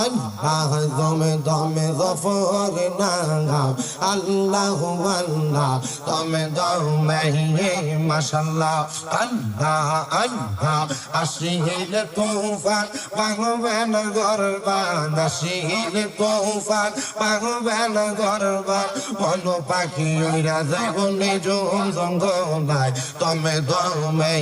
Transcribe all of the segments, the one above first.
আল্লাহ দমে দমে গফর নাম আল্লাহ আল্লাহ দমে দমে মাশাআল্লাহ আল্লাহ আল্লাহ আসিল তুফান ভাঙবেন গরবান আসিল তুফান ভাঙবেন গরবান বন পাখি উড়া যাইব নিজুম জঙ্গলায় দমে দমে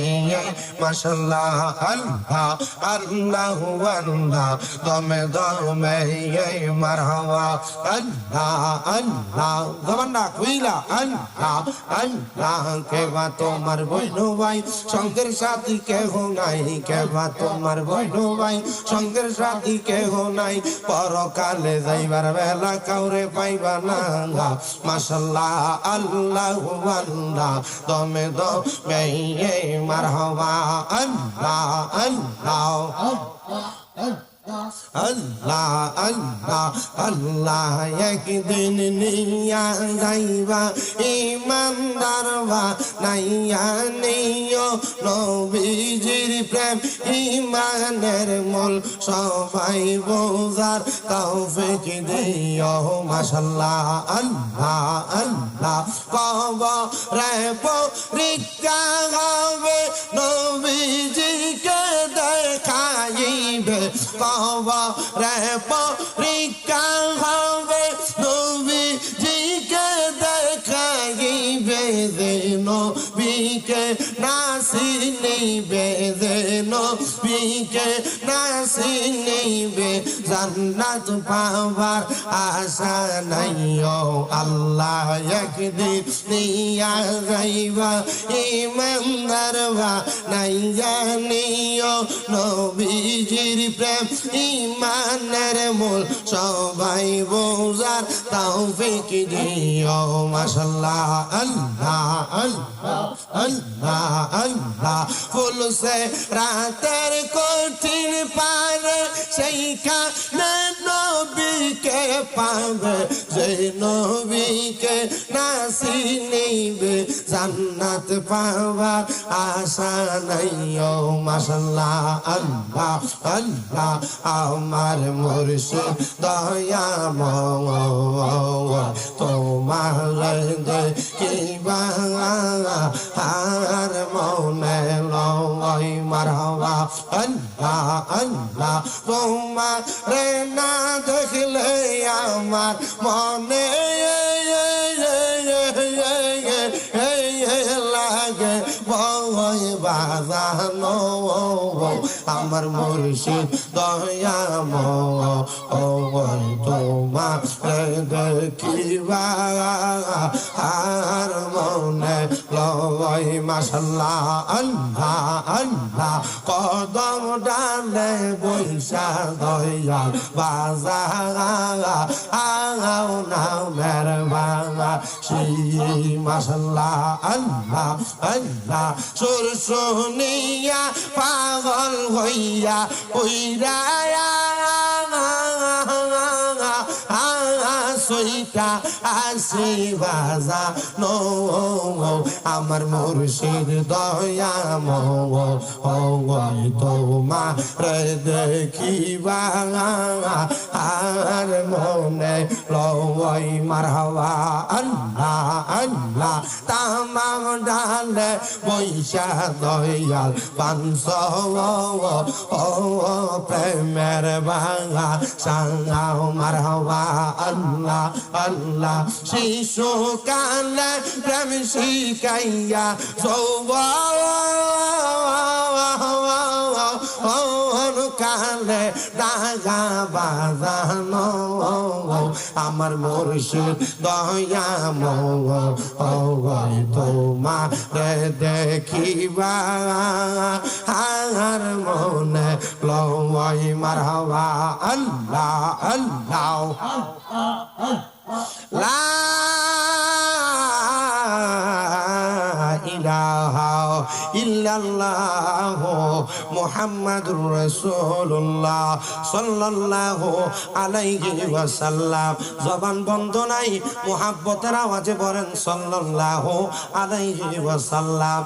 মাশাআল্লাহ আল্লাহ আল্লাহ আল্লাহ দমে দমে মারহাবা আল্লাহ আল্লাহ জবানটা কইলা আল্লাহ আল্লাহ কেবা তোমার বইনো ভাই সঙ্গের সাথী কেহ নাই কেবা তোমার বইনো ভাই সঙ্গের সাথী কেহ নাই পরকালে যাইবার বেলা কাউরে পাইবা না মাশাআল্লাহ আল্লাহ আল্লাহ দমে দমে মারহাবা আল্লাহ আল্লাহ আল্লাহ আল্লাহ আল্লাহ একদিন নিয়া যাইবা ইমানদারবা নাইয়া নিও নবীজির প্রেম ইমানের মূল সবাই বোঝার তৌফিক দিও মাশাআল্লাহ আল্লাহ আল্লাহ কবরে পরীক্ষা হবে নবীজিকে দেখাইবে কবরে পরীক্ষা হবে নবীজিকে দেখাইবে নবীকে না চিনিবে নবীকে না চিনিবে জান্নাত পাবার আশা নাই ও আল্লাহ একদিন নিয়া যাইবা ইমানদারবা নাইয়া নিও নবীজির প্রেম ইমানের মূল সবাই বোঝার তৌফিক দিও মাশাআল্লাহ আল্লাহ আল্লাহ আল্লাহ আল্লাহ ফুল সে রাতের কঠিন পারে সেইখানে নবীকে পাবে যে নবীকে না চিনিবে জান্নাত পাবার আশা নাই ও মাশাআল্লাহ আল্লাহ আল্লাহ আমার মুর্শিদ দয়াময় তোমার দেখিবা আর মনে লয় মারহাবা আল্লাহ আল্লাহ তোমার না দেখলে আমার মনে লাগে ভয় বাজানো আমার মুর্শিদ দয়াময় তোমার দেখিবা আর মনে লয় মাশাআল্লাহ আল্লাহ আল্লাহ কদম ডালে বৈশা দয়াল বাজাও নামের বাংলা সেই মাশাআল্লাহ আল্লাহ আল্লাহ সুর শুনিয়া পাগল হইয়া কইরা সইটা আসি বাজা নো আমার মুর্শিদ দয়াময় তোমার দেখিবা আর মনে লয় মারহাবা আল্লাহ আল্লাহ তামাম ডালে বৈশা দয়াল পাঁচ প্রেমের বাঙা সাঙ্গাও মারহাবা আল্লাহ আল্লাহ শিশু কালে প্রেম শিখাইয়া যৌবন কালে দাগা বাজানো আমার মুর্শিদ দয়াময় তোমার দেখিবা আর মনে লয় মারহাবা আল্লাহ আল্লাহ লা ইলাহা ইল্লাল্লাহ মুহাম্মাদুর রাসূলুল্লাহ সাল্লাল্লাহু আলাইহি ওয়াসাল্লাম। জবান বন্ধ নাই, মুহাব্বতের আওয়াজে বলেন সাল্লাল্লাহু আলাইহি ওয়াসাল্লাম।